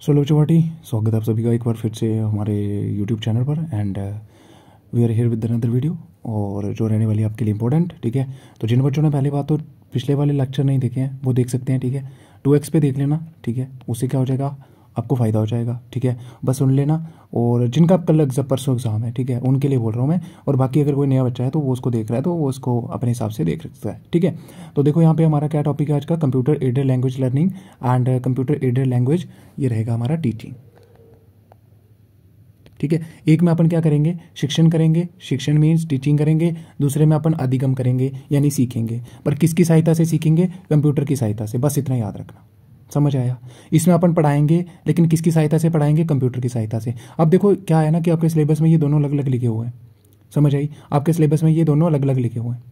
Solo Chowpatty स्वागत है आप सभी का एक बार फिर से हमारे यूट्यूब चैनल पर। And we are here with another video, और जो रहने वाली है आपके लिए इंपॉर्टेंट। ठीक है, तो जिन बच्चों ने पहली बात तो पिछले वाले लेक्चर नहीं देखे हैं वो देख सकते हैं। ठीक है, 2x पे देख लेना। ठीक है, उससे क्या हो जाएगा, आपको फ़ायदा हो जाएगा। ठीक है, बस सुन लेना। और जिनका कल परसों एग्जाम है, ठीक है, उनके लिए बोल रहा हूँ मैं। और बाकी अगर कोई नया बच्चा है तो वो उसको देख रहा है तो वो उसको अपने हिसाब से देख सकता है। ठीक है, तो देखो यहाँ पे हमारा क्या टॉपिक है आज का, computer aided language learning and computer aided language. ये रहेगा हमारा टीचिंग। ठीक है, एक में अपन क्या करेंगे, शिक्षण करेंगे, शिक्षण मीन्स टीचिंग करेंगे। दूसरे में अपन अधिगम करेंगे यानी सीखेंगे। पर किसकी सहायता से सीखेंगे, कंप्यूटर की सहायता से। बस इतना याद रखना, समझ आया। इसमें अपन पढ़ाएंगे लेकिन किसकी सहायता से पढ़ाएंगे, कंप्यूटर की सहायता से। अब देखो क्या है ना कि आपके सिलेबस में ये दोनों अलग अलग लिखे हुए हैं, समझ आई। आपके सिलेबस में ये दोनों अलग अलग लिखे हुए हैं,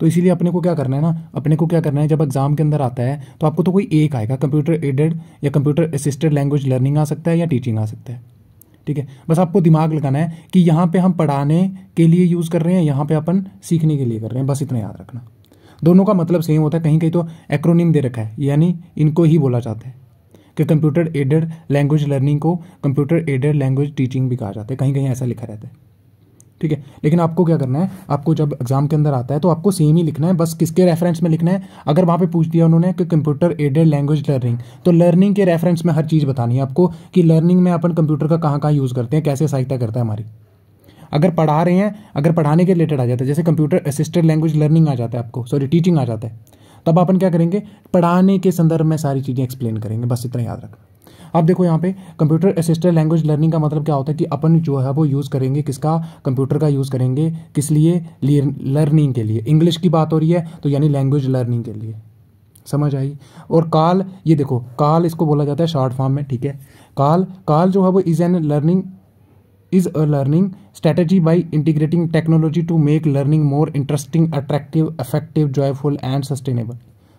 तो इसीलिए अपने को क्या करना है ना, अपने को क्या करना है, जब एग्जाम के अंदर आता है तो आपको तो कोई एक आएगा, कंप्यूटर एडेड या कंप्यूटर असिस्टेड लैंग्वेज लर्निंग आ सकता है या टीचिंग आ सकता है। ठीक है, बस आपको दिमाग लगाना है कि यहाँ पे हम पढ़ाने के लिए यूज़ कर रहे हैं, यहाँ पे अपन सीखने के लिए कर रहे हैं। बस इतना याद रखना। दोनों का मतलब सेम होता है, कहीं कहीं तो एक्रोनिम दे रखा है, यानी इनको ही बोला जाता है कि कंप्यूटर एडेड लैंग्वेज लर्निंग को कंप्यूटर एडेड लैंग्वेज टीचिंग भी कहा जाता है, कहीं कहीं ऐसा लिखा रहता है। ठीक है, लेकिन आपको क्या करना है, आपको जब एग्जाम के अंदर आता है तो आपको सेम ही लिखना है, बस किसके रेफरेंस में लिखना है। अगर वहाँ पे पूछ दिया उन्होंने कि कंप्यूटर एडेड लैंग्वेज लर्निंग, तो लर्निंग के रेफरेंस में हर चीज़ बतानी है आपको कि लर्निंग में अपन कंप्यूटर का कहाँ कहाँ यूज़ करते हैं, कैसे सहायता करता है हमारी। अगर पढ़ा रहे हैं, अगर पढ़ाने के रिलेटेड आ जाता है, जैसे कंप्यूटर असिस्टेड लैंग्वेज लर्निंग आ जाता है आपको, सॉरी टीचिंग आ जाता है, तब अपन क्या करेंगे, पढ़ाने के संदर्भ में सारी चीज़ें एक्सप्लेन करेंगे। बस इतना याद रखना। अब देखो यहाँ पे कंप्यूटर असिस्टेड लैंग्वेज लर्निंग का मतलब क्या होता है कि अपन जो है वो यूज़ करेंगे किसका, कंप्यूटर का यूज़ करेंगे। किस लिए, लर्निंग के लिए। इंग्लिश की बात हो रही है तो यानी लैंग्वेज लर्निंग के लिए, समझ आई। और काल, ये देखो काल इसको बोला जाता है शॉर्ट फॉर्म में। ठीक है, काल जो है वो is a learning strategy by integrating technology to make learning more interesting, attractive, effective, joyful and sustainable.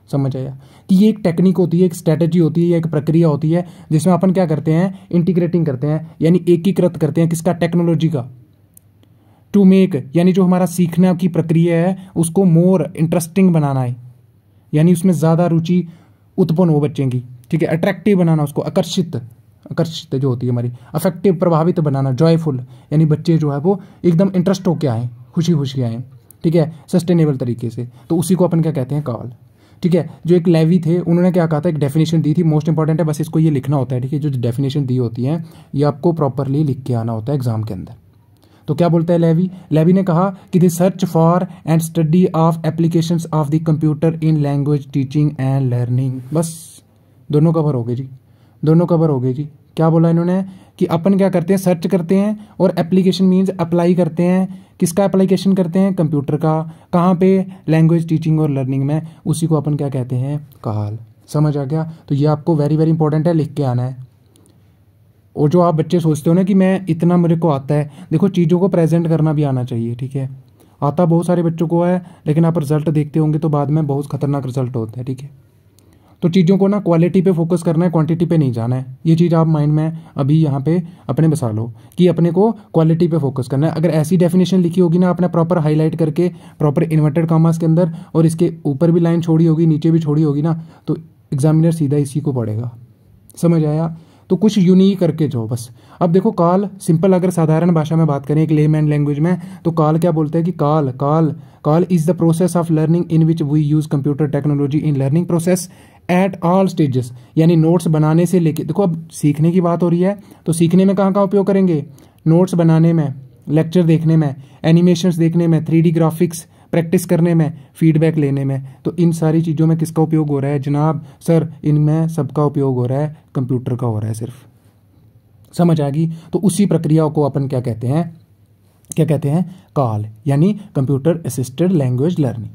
समझ आया कि ये एक टेक्निक होती है, एक स्ट्रेटेजी होती है, एक प्रक्रिया होती है जिसमें अपन क्या करते हैं, इंटीग्रेटिंग करते हैं यानी एकीकृत करते हैं किसका, टेक्नोलॉजी का। टू मेक यानी जो हमारा सीखने की प्रक्रिया है उसको मोर इंटरेस्टिंग बनाना है, यानी उसमें ज़्यादा रुचि उत्पन्न हो बच्चे की। ठीक है, अट्रैक्टिव बनाना, उसको आकर्षित जो होती है हमारी, अफेक्टिव प्रभावित बनाना, जॉयफुल यानी बच्चे जो है वो एकदम इंटरेस्ट होके आए, खुशी खुशी आए। ठीक है, सस्टेनेबल तरीके से, तो उसी को अपन क्या कहते हैं, काल। ठीक है, जो एक लेवी थे उन्होंने क्या कहा था, एक डेफिनेशन दी थी, मोस्ट इंपॉर्टेंट है, बस इसको ये लिखना होता है। ठीक है, जो डेफिनेशन दी होती है ये आपको प्रॉपरली लिख के आना होता है एग्जाम के अंदर। तो क्या बोलता है लेवी ने कहा कि the search for and study of applications of the computer in language teaching and learning. बस दोनों कवर हो गए जी, दोनों कवर हो गए जी। क्या बोला इन्होंने कि अपन क्या करते हैं, सर्च करते हैं, और एप्लीकेशन मीन्स अप्लाई करते हैं, किसका एप्लीकेशन करते हैं, कंप्यूटर का। कहाँ पे, लैंग्वेज टीचिंग और लर्निंग में, उसी को अपन क्या कहते हैं, काल। समझ आ गया। तो ये आपको वेरी वेरी इंपॉर्टेंट है, लिख के आना है। और जो आप बच्चे सोचते हो ना कि मैं इतना मेरे को आता है, देखो चीज़ों को प्रेजेंट करना भी आना चाहिए। ठीक है, आता बहुत सारे बच्चों को है, लेकिन आप रिजल्ट देखते होंगे तो बाद में बहुत खतरनाक रिजल्ट होता है। ठीक है, तो चीज़ों को ना क्वालिटी पे फोकस करना है, क्वांटिटी पे नहीं जाना है। ये चीज़ आप माइंड में अभी यहाँ पे अपने बसा लो कि अपने को क्वालिटी पे फोकस करना है। अगर ऐसी डेफिनेशन लिखी होगी ना आपने प्रॉपर हाईलाइट करके, प्रॉपर इन्वर्टेड कॉमास के अंदर, और इसके ऊपर भी लाइन छोड़ी होगी, नीचे भी छोड़ी होगी ना, तो एग्जामिनर सीधा इसी को पढ़ेगा। समझ आया। तो कुछ यूनिक करके जाओ बस। अब देखो काल सिंपल, अगर साधारण भाषा में बात करें एक लेमैन लैंग्वेज में, तो काल क्या बोलते हैं कि CAL is the process of learning in which we use computer technology in learning process at all stages. यानी नोट्स बनाने से लेके, देखो अब सीखने की बात हो रही है तो सीखने में कहाँ कहाँ उपयोग करेंगे, नोट्स बनाने में, लेक्चर देखने में, एनिमेशंस देखने में, 3D ग्राफिक्स प्रैक्टिस करने में, फीडबैक लेने में। तो इन सारी चीज़ों में किसका उपयोग हो रहा है जनाब, सर इनमें सबका उपयोग हो रहा है, कंप्यूटर का हो रहा है सिर्फ। समझ आ गई। तो उसी प्रक्रिया को अपन क्या कहते हैं, काल, यानी computer assisted language learning.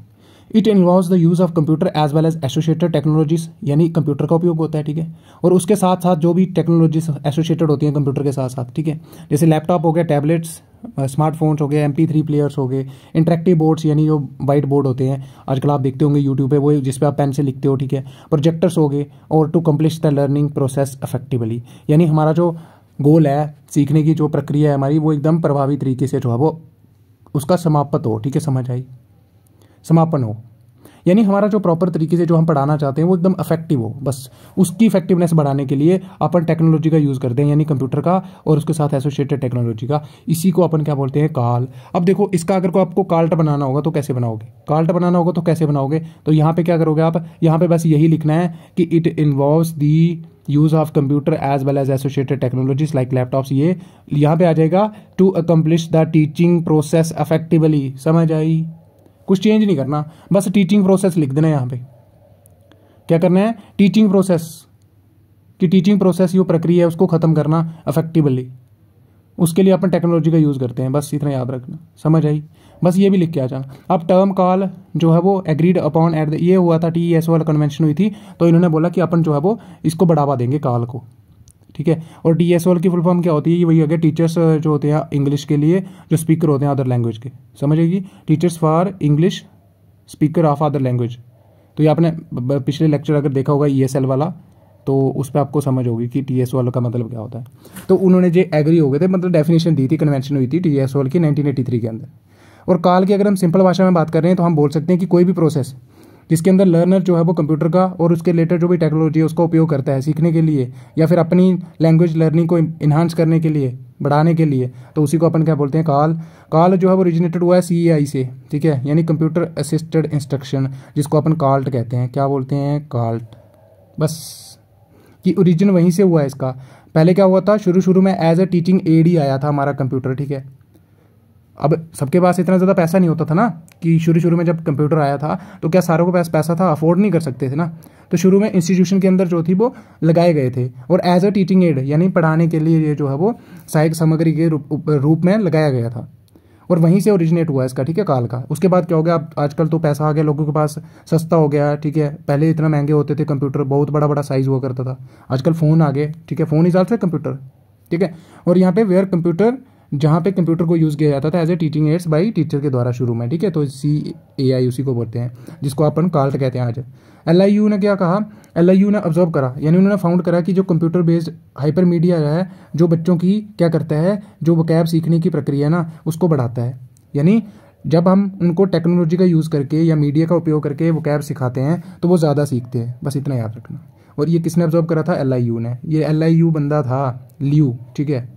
It involves the use of computer as well as associated technologies, यानी कंप्यूटर का उपयोग होता है। ठीक है, और उसके साथ साथ जो भी टेक्नोलॉजीज एसोसिएटेड होती हैं कंप्यूटर के साथ साथ। ठीक है, जैसे लैपटॉप हो गया, टैबलेट्स, स्मार्टफोन्स हो गए, MP3 प्लेयर्स हो गए, इंटरेक्टिव बोर्ड्स यानी जो वाइट बोर्ड होते हैं आजकल आप देखते होंगे यूट्यूब पे, वो जिस पे आप पेन से लिखते हो। ठीक है, प्रोजेक्टर्स हो गए, और to complete the learning process effectively, यानी हमारा जो गोल है, सीखने की जो प्रक्रिया है हमारी, वो एकदम प्रभावी तरीके से जो है वो उसका समाप्त हो। ठीक है, समझ आई, समापन हो। यानी हमारा जो प्रॉपर तरीके से जो हम पढ़ाना चाहते हैं वो एकदम इफेक्टिव हो, बस उसकी इफेक्टिवनेस बढ़ाने के लिए अपन टेक्नोलॉजी का यूज़ करते हैं, यानी कंप्यूटर का और उसके साथ एसोसिएटेड टेक्नोलॉजी का। इसी को अपन क्या बोलते हैं, काल। अब देखो इसका अगर को आपको कार्ट बनाना होगा तो कैसे बनाओगे, कार्ट बनाना होगा तो कैसे बनाओगे, तो यहाँ पे क्या करोगे आप, यहाँ पे बस यही लिखना है कि it involves the use of computer as well as associated technologies like laptops. ये यहाँ पे आ जाएगा to accomplish the teaching process effectively. समझ आई, कुछ चेंज नहीं करना, बस टीचिंग प्रोसेस लिख देना। यहाँ पे क्या करना है, टीचिंग प्रोसेस, कि टीचिंग प्रोसेस जो प्रक्रिया है उसको खत्म करना इफेक्टिवली, उसके लिए अपन टेक्नोलॉजी का यूज़ करते हैं, बस इतना याद रखना। समझ आई, बस ये भी लिख के आ जाना। अब टर्म कॉल जो है वो एग्रीड अपॉन एट ये हुआ था, TESO वाला कन्वेंशन हुई थी, तो इन्होंने बोला कि अपन जो है वो इसको बढ़ावा देंगे कॉल को, ठीक है। और TESO की फुल फॉर्म क्या होती है, ये वही हो गया, टीचर्स जो होते हैं इंग्लिश के लिए जो स्पीकर होते हैं अदर लैंग्वेज के, समझेगी, teachers for English speaker of other language. तो ये आपने पिछले लेक्चर अगर देखा होगा ESL वाला, तो उस पर आपको समझ होगी कि TESO वाला का मतलब क्या होता है। तो उन्होंने जो एग्री हो गए थे, मतलब डेफिनेशन दी थी, कन्वेंशन हुई थी TESO की 1983 के अंदर। और काल की अगर हम सिंपल भाषा में बात कर रहे हैं तो हम बोल सकते हैं कि कोई भी प्रोसेस जिसके अंदर लर्नर जो है वो कंप्यूटर का और उसके रिलेटेड जो भी टेक्नोलॉजी है उसका उपयोग करता है सीखने के लिए या फिर अपनी लैंग्वेज लर्निंग को इन्हांस करने के लिए, बढ़ाने के लिए, तो उसी को अपन क्या बोलते हैं, काल। काल जो है वो ओरिजिनेटेड हुआ है CAI से, ठीक है, यानी कंप्यूटर असिस्टेड इंस्ट्रक्शन, जिसको अपन काल्ट कहते हैं। क्या बोलते हैं, काल्ट, बस कि ओरिजिन वहीं से हुआ है इसका। पहले क्या हुआ था, शुरू में एज ए टीचिंग एड ही आया था हमारा कंप्यूटर, ठीक है। अब सबके पास इतना ज़्यादा पैसा नहीं होता था ना, कि शुरू में जब कंप्यूटर आया था तो क्या सारों के पास पैसा था, अफोर्ड नहीं कर सकते थे ना, तो शुरू में इंस्टीट्यूशन के अंदर जो थी वो लगाए गए थे, और एज ए टीचिंग एड यानी पढ़ाने के लिए ये जो है वो सहायक सामग्री के रूप में लगाया गया था, और वहीं से ओरिजिनेट हुआ इसका, ठीक है, काल का। उसके बाद क्या हो गया, अब आजकल तो पैसा आ गया, लोगों के पास सस्ता हो गया, ठीक है। पहले इतना महंगे होते थे कंप्यूटर, बहुत बड़ा बड़ा साइज हुआ करता था, आजकल फ़ोन आ गए, ठीक है, फ़ोन हिसाब से कंप्यूटर, ठीक है। और यहाँ पे वेयर कंप्यूटर, जहाँ पे कंप्यूटर को यूज़ किया जाता था as a teaching aids by teacher के द्वारा शुरू में, ठीक है। तो CAI उसी को बोलते हैं, जिसको अपन काल्ट कहते हैं आज। LIU ने क्या कहा, LIU ने ऑब्जर्व करा, यानी उन्होंने फाउंड करा कि जो कंप्यूटर बेस्ड हाइपर मीडिया है जो बच्चों की क्या करता है, जो वोकैब सीखने की प्रक्रिया ना उसको बढ़ाता है। यानी जब हम उनको टेक्नोलॉजी का यूज़ करके या मीडिया का उपयोग करके वोकैब सिखाते हैं तो वो ज़्यादा सीखते हैं, बस इतना याद रखना। और ये किसने ऑब्जर्व करा था, LIU ने। ये LIU बंदा था ल्यू, ठीक है,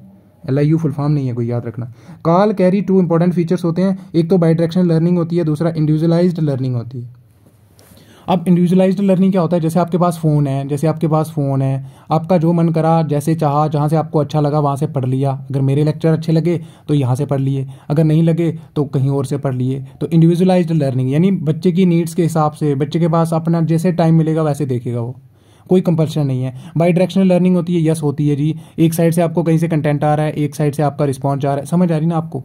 LIU फुल फॉर्म नहीं है कोई, याद रखना। काल कैरी 2 इंपॉर्टेंट फीचर्स होते हैं, एक तो बाई डायरेक्शनल लर्निंग होती है, दूसरा इंडिविजुअलाइज्ड लर्निंग होती है। अब इंडिविजुअलाइज्ड लर्निंग क्या होता है, जैसे आपके पास फ़ोन है, आपका जो मन करा जैसे चाहा, जहाँ से आपको अच्छा लगा वहाँ से पढ़ लिया। अगर मेरे लेक्चर अच्छे लगे तो यहाँ से पढ़ लिए, अगर नहीं लगे तो कहीं और से पढ़ लिए। तो इंडिविजुअलाइज्ड लर्निंग यानी बच्चे की नीड्स के हिसाब से, बच्चे के पास अपना जैसे टाइम मिलेगा वैसे देखेगा वो, कोई कंपल्शन नहीं है। बाई डायरेक्शनल लर्निंग होती है, यस होती है जी, एक साइड से आपको कहीं से कंटेंट आ रहा है, एक साइड से आपका रिस्पॉन्स जा रहा है, समझ आ रही ना आपको।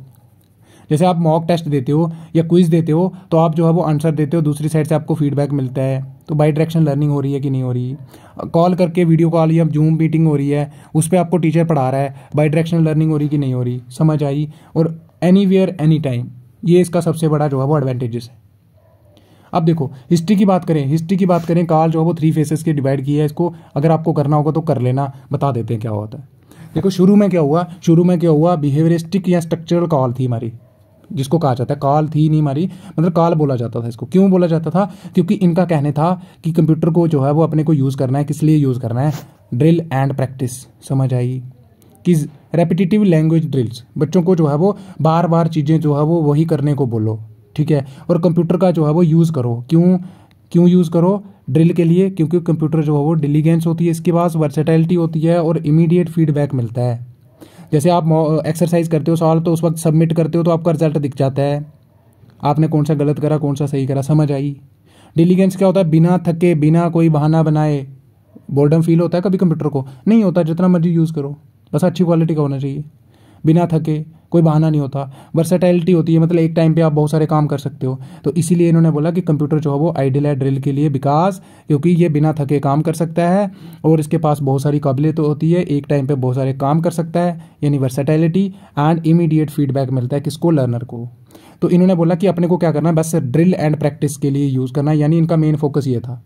जैसे आप मॉक टेस्ट देते हो या क्विज देते हो तो आप जो है वो आंसर देते हो, दूसरी साइड से आपको फीडबैक मिलता है, तो बाई डायरेक्शनल लर्निंग हो रही है कि नहीं हो रही। कॉल करके वीडियो कॉल या जूम मीटिंग हो रही है, उस पर आपको टीचर पढ़ा रहा है, बाई डायरेक्शनल लर्निंग हो रही कि नहीं हो रही, समझ आई। और एनीवेयर एनी टाइम, ये इसका सबसे बड़ा जो है वो एडवांटेजेस है। अब देखो हिस्ट्री की बात करें, काल जो है वो 3 फेसेस के डिवाइड किया है इसको, अगर आपको करना होगा तो कर लेना, बता देते हैं क्या होता है। देखो शुरू में क्या हुआ, बिहेवियरिस्टिक या स्ट्रक्चरल कॉल थी हमारी, जिसको कहा जाता है, कॉल थी नहीं हमारी, मतलब कॉल बोला जाता था इसको। क्यों बोला जाता था, क्योंकि इनका कहने था कि कंप्यूटर को जो है वो अपने को यूज़ करना है, किस लिए यूज़ करना है, ड्रिल एंड प्रैक्टिस, समझ आई, कि रेपिटेटिव लैंग्वेज ड्रिल्स, बच्चों को जो है वो बार बार चीज़ें जो है वो वही करने को बोलो, ठीक है। और कंप्यूटर का जो है वो यूज़ करो, क्यों यूज़ करो, ड्रिल के लिए, क्योंकि कंप्यूटर जो है वो डिलीजेंस होती है, इसके पास वर्सेटैलिटी होती है और इमीडिएट फीडबैक मिलता है। जैसे आप एक्सरसाइज करते हो सॉल्व, तो उस वक्त सबमिट करते हो तो आपका रिजल्ट दिख जाता है, आपने कौन सा गलत करा कौन सा सही करा, समझ आई। डिलीजेंस क्या होता है, बिना थके, बिना कोई बहाना बनाए। बोर्डम फील होता है कभी कंप्यूटर को, नहीं होता, जितना मर्जी यूज़ करो, बस अच्छी क्वालिटी का होना चाहिए, बिना थके, कोई बहाना नहीं होता। वर्सेटैलिटी होती है, मतलब एक टाइम पे आप बहुत सारे काम कर सकते हो। तो इसीलिए इन्होंने बोला कि कंप्यूटर जो है वो आइडियल है ड्रिल के लिए, बिकॉज क्योंकि ये बिना थके काम कर सकता है और इसके पास बहुत सारी काबिलियत होती है, एक टाइम पे बहुत सारे काम कर सकता है, यानी वर्सेटैलिटी एंड इमीडिएट फीडबैक मिलता है किसको, लर्नर को। तो इन्होंने बोला कि अपने को क्या करना है, बस ड्रिल एंड प्रैक्टिस के लिए यूज़ करना है, यानी इनका मेन फोकस ये था,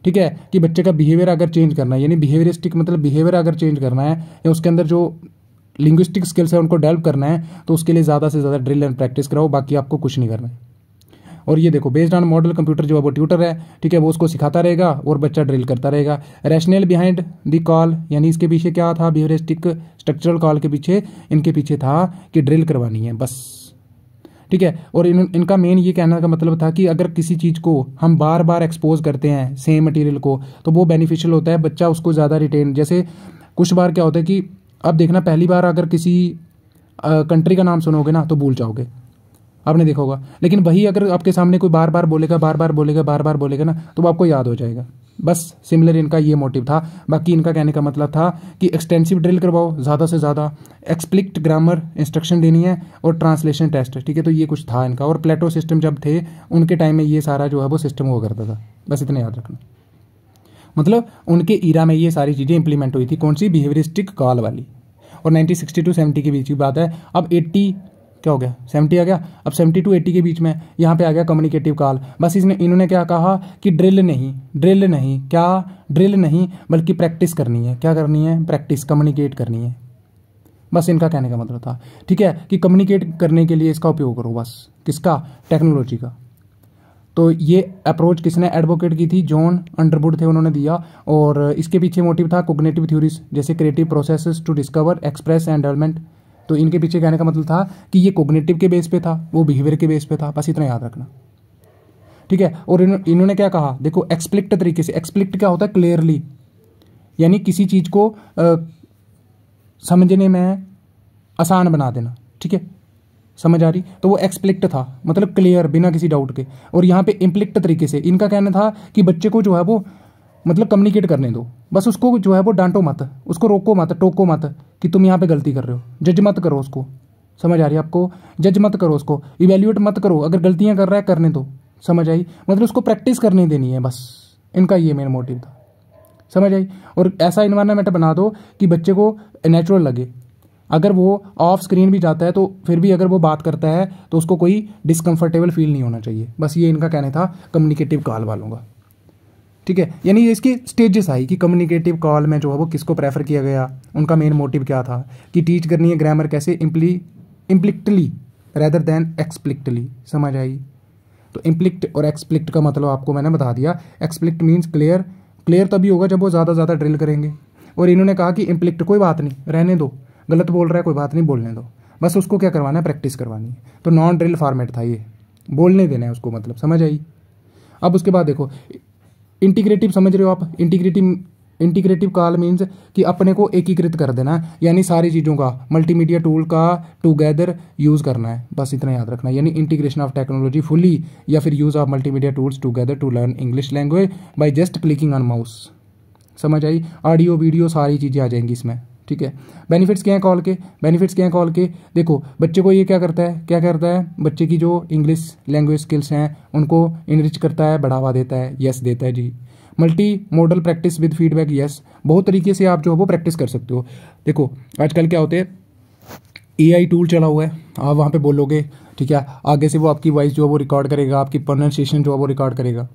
ठीक है, कि बच्चे का बिहेवियर अगर चेंज करना है, यानी बिहेवियरिस्टिक मतलब बिहेवियर अगर चेंज करना है या उसके अंदर जो लिंग्विस्टिक स्किल्स है उनको डेवलप करना है, तो उसके लिए ज़्यादा से ज़्यादा ड्रिल एंड प्रैक्टिस कराओ, बाकी आपको कुछ नहीं करना है। और ये देखो बेस्ड ऑन मॉडल कंप्यूटर जो है वो ट्यूटर है, ठीक है, वो उसको सिखाता रहेगा और बच्चा ड्रिल करता रहेगा। रैशनल बिहाइंड द कॉल, यानी इसके पीछे क्या था, बिहेवियरिस्टिक स्ट्रक्चरल कॉल के पीछे, इनके पीछे था कि ड्रिल करवानी है बस, ठीक है। और इनका मेन ये कहने का मतलब था कि अगर किसी चीज़ को हम बार बार एक्सपोज करते हैं सेम मटेरियल को, तो वो बेनिफिशियल होता है, बच्चा उसको ज़्यादा रिटेन। जैसे कुछ बार क्या होता है कि अब देखना, पहली बार अगर किसी कंट्री का नाम सुनोगे ना तो भूल जाओगे, आपने देखा होगा। लेकिन वही अगर आपके सामने कोई बार बार बोलेगा, बार बार बोलेगा, बार बार बोलेगा ना, तो वो आपको याद हो जाएगा। बस सिमिलर इनका ये मोटिव था। बाकी इनका कहने का मतलब था कि एक्सटेंसिव ड्रिल करवाओ, ज़्यादा से ज़्यादा, एक्सप्लिक्ट ग्रामर इंस्ट्रक्शन देनी है और ट्रांसलेशन टेस्ट, ठीक है। तो ये कुछ था इनका। और प्लेटो सिस्टम जब थे उनके टाइम में ये सारा जो है वो सिस्टम हुआ करता था, बस इतना याद रखना। मतलब उनके ईरा में ये सारी चीज़ें इंप्लीमेंट हुई थी। कौन सी? बिहेवियरिस्टिक कॉल वाली। और 1960 to 70 के बीच की बात है। अब 80 क्या हो गया, 70 आ गया। अब 70 to 80 के बीच में यहाँ पे आ गया कम्युनिकेटिव कॉल। बस इन्होंने क्या कहा कि ड्रिल नहीं, क्या ड्रिल नहीं, बल्कि प्रैक्टिस करनी है। क्या करनी है? प्रैक्टिस, कम्युनिकेट करनी है। बस इनका कहने का मतलब था, ठीक है, कि कम्युनिकेट करने के लिए इसका उपयोग करो। बस किसका? टेक्नोलॉजी का। तो ये अप्रोच किसने एडवोकेट की थी? जॉन अंडरवुड थे, उन्होंने दिया। और इसके पीछे मोटिव था कोग्निटिव थ्योरीज, जैसे creative processes to discover, express and development. तो इनके पीछे कहने का मतलब था कि ये कोग्निटिव के बेस पे था, वो बिहेवियर के बेस पे था। बस इतना याद रखना, ठीक है। और इन्होंने क्या कहा, देखो, एक्सप्लिक्ट तरीके से। एक्सप्लिक्ट क्या होता है? क्लियरली, यानी किसी चीज़ को समझने में आसान बना देना, ठीक है, समझ आ रही? तो वो एक्सप्लिक्ट था, मतलब क्लियर, बिना किसी डाउट के। और यहाँ पे इम्प्लिक्ट तरीके से इनका कहना था कि बच्चे को जो है वो मतलब कम्युनिकेट करने दो, बस उसको जो है वो डांटो मत, उसको रोको मत, टोको मत कि तुम यहाँ पे गलती कर रहे हो। जज मत करो उसको, समझ आ रही है आपको? जज मत करो उसको, इवेल्युएट मत करो, अगर गलतियाँ कर रहा है करने दो, समझ आई? मतलब उसको प्रैक्टिस करने देनी है, बस इनका ये मेन मोटिव था, समझ आई? और ऐसा इन्वायरमेंट बना दो कि बच्चे को नेचुरल लगे। अगर वो ऑफ स्क्रीन भी जाता है तो फिर भी अगर वो बात करता है तो उसको कोई डिसकंफर्टेबल फील नहीं होना चाहिए। बस ये इनका कहना था कम्युनिकेटिव कॉल वालों का, ठीक है। यानी इसकी स्टेजेस आई कि कम्युनिकेटिव कॉल में जो है वो किसको प्रेफर किया गया, उनका मेन मोटिव क्या था कि टीच करनी है ग्रामर कैसे, इम्प्लिक्टली रेदर देन एक्सप्लिक्टली, समझ आई? तो इम्प्लिक्ट और एक्सप्लिक्ट का मतलब आपको मैंने बता दिया। एक्सप्लिक्ट मीन्स क्लियर, क्लियर तभी होगा जब वो ज़्यादा ड्रिल करेंगे। और इन्होंने कहा कि इम्प्लिक्ट कोई बात नहीं, रहने दो, गलत बोल रहा है कोई बात नहीं, बोलने दो, बस उसको क्या करवाना है, प्रैक्टिस करवानी है। तो नॉन ड्रिल फॉर्मेट था ये, बोलने देना है उसको, मतलब समझ आई? अब उसके बाद देखो इंटीग्रेटिव, समझ रहे हो आप? इंटीग्रेटिव कॉल मीन्स कि अपने को एकीकृत कर देना, यानी सारी चीज़ों का मल्टीमीडिया टूल का टुगेदर यूज़ करना है। बस इतना याद रखना, यानी इंटीग्रेशन ऑफ टेक्नोलॉजी फुली, या फिर use of multimedia tools together to learn English language by just clicking on mouse, समझ आई? ऑडियो वीडियो सारी चीज़ें आ जाएंगी इसमें, ठीक है। बेनिफिट्स क्या हैं कॉल के? बेनिफिट्स क्या हैं कॉल के? देखो, बच्चे को ये क्या करता है, बच्चे की जो इंग्लिश लैंग्वेज स्किल्स हैं उनको इनरिच करता है, बढ़ावा देता है, यस देता है जी। Multi model practice with feedback, yes, बहुत तरीके से आप जो है वो प्रैक्टिस कर सकते हो। देखो आजकल क्या होते हैं, AI टूल चला हुआ है, आप वहाँ पे बोलोगे, ठीक है, आगे से वो आपकी वॉइस जो है वो रिकॉर्ड करेगा, आपकी प्रोनाउंसिएशन जो है वो रिकॉर्ड करेगा,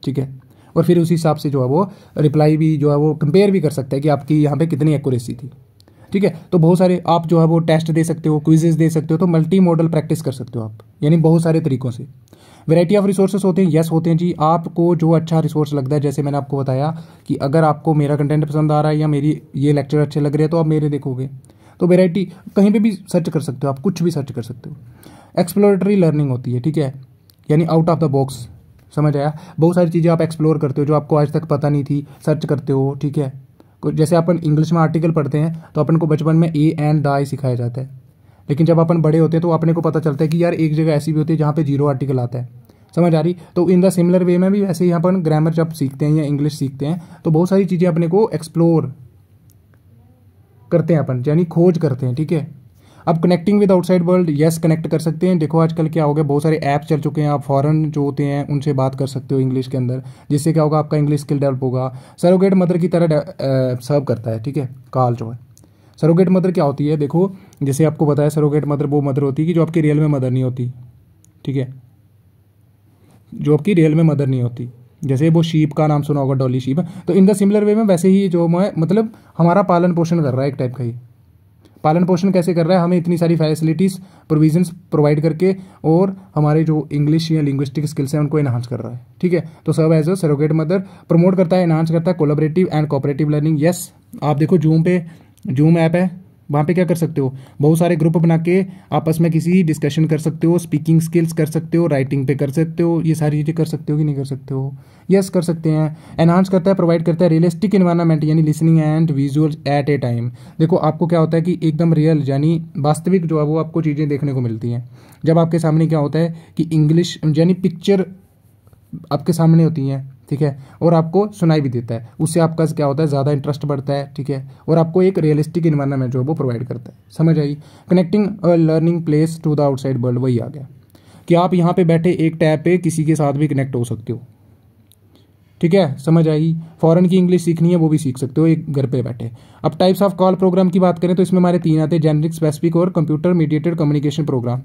ठीक है। और फिर उसी हिसाब से जो है वो रिप्लाई भी जो है वो कंपेयर भी कर सकता है कि आपकी यहाँ पे कितनी एक्यूरेसी थी, ठीक है। तो बहुत सारे आप जो है वो टेस्ट दे सकते हो, क्विजेज दे सकते हो, तो मल्टी मॉडल प्रैक्टिस कर सकते हो आप, यानी बहुत सारे तरीकों से। वैरायटी ऑफ रिसोर्सेस होते हैं, यस होते हैं जी। आपको जो अच्छा रिसोर्स लगता है, जैसे मैंने आपको बताया कि अगर आपको मेरा कंटेंट पसंद आ रहा है या मेरी ये लेक्चर अच्छे लग रहे हैं तो आप मेरे देखोगे, तो वैरायटी कहीं पे भी सर्च कर सकते हो, आप कुछ भी सर्च कर सकते हो। एक्सप्लोरेटरी लर्निंग होती है, ठीक है, यानी आउट ऑफ द बॉक्स, समझ आया? बहुत सारी चीज़ें आप एक्सप्लोर करते हो जो आपको आज तक पता नहीं थी, सर्च करते हो, ठीक है। जैसे अपन इंग्लिश में आर्टिकल पढ़ते हैं तो अपन को बचपन में ए एंड द सिखाया जाता है, लेकिन जब अपन बड़े होते हैं तो अपने को पता चलता है कि यार एक जगह ऐसी भी होती है जहाँ पे 0 आर्टिकल आता है, समझ आ रही? तो इन द सिमिलर वे में भी वैसे ही अपन ग्रामर जब सीखते हैं या इंग्लिश सीखते हैं तो बहुत सारी चीज़ें अपने को एक्सप्लोर करते हैं अपन, यानी खोज करते हैं, ठीक है। अब connecting with outside world, yes connect कर सकते हैं। देखो आजकल क्या हो गया, बहुत सारे ऐप चल चुके हैं, आप फॉरेन जो होते हैं उनसे बात कर सकते हो इंग्लिश के अंदर, जिससे क्या होगा, आपका इंग्लिश स्किल डेवलप होगा। सरोगेट मदर की तरह सर्व करता है, ठीक है, कॉल जो है। सरोगेट मदर क्या होती है? देखो जैसे आपको बताया, सरोगेट मदर वो मदर होती है कि जो आपकी रियल में मदर नहीं होती, ठीक है, जो आपकी रियल में मदर नहीं होती। जैसे वो शीप का नाम सुना होगा, डॉली शीप, तो इन द सिमिलर वे में वैसे ही जो मतलब हमारा पालन पोषण कर रहा है एक टाइप का ही, पालन पोषण कैसे कर रहा है, हमें इतनी सारी फैसिलिटीज़ प्रोविजंस प्रोवाइड करके, और हमारे जो इंग्लिश या लिंग्विस्टिक स्किल्स हैं उनको एनहांस कर रहा है, ठीक है। तो serve as a surrogate mother, promote करता है, एनहांस करता है collaborative and cooperative learning. Yes, आप देखो जूम ऐप है, वहाँ पे क्या कर सकते हो, बहुत सारे ग्रुप बना के आपस में किसी डिस्कशन कर सकते हो, स्पीकिंग स्किल्स कर सकते हो, राइटिंग पे कर सकते हो, ये सारी चीज़ें कर सकते हो कि नहीं कर सकते हो? यस, कर सकते हैं। एनहांस करता है, प्रोवाइड करता है रियलिस्टिक इन्वायरमेंट यानी listening and visual at a time. देखो आपको क्या होता है कि एकदम रियल यानी वास्तविक जो है वो आपको चीज़ें देखने को मिलती हैं जब आपके सामने क्या होता है कि इंग्लिश यानी पिक्चर आपके सामने होती हैं, ठीक है, और आपको सुनाई भी देता है, उससे आपका क्या होता है, ज़्यादा इंटरेस्ट बढ़ता है, ठीक है, और आपको एक रियलिस्टिक इन्वायरमेंट जो है वो प्रोवाइड करता है। समझ आई? Connecting a learning place to the outside world, वही आ गया कि आप यहाँ पे बैठे एक टैब पे किसी के साथ भी कनेक्ट हो सकते हो, ठीक है, समझ आई? फॉरेन की इंग्लिश सीखनी है वो भी सीख सकते हो एक घर पे बैठे। अब टाइप्स ऑफ कॉल प्रोग्राम की बात करें तो इसमें हमारे 3 आते हैं, जेनरिक, स्पेसिफिक और computer mediated communication program.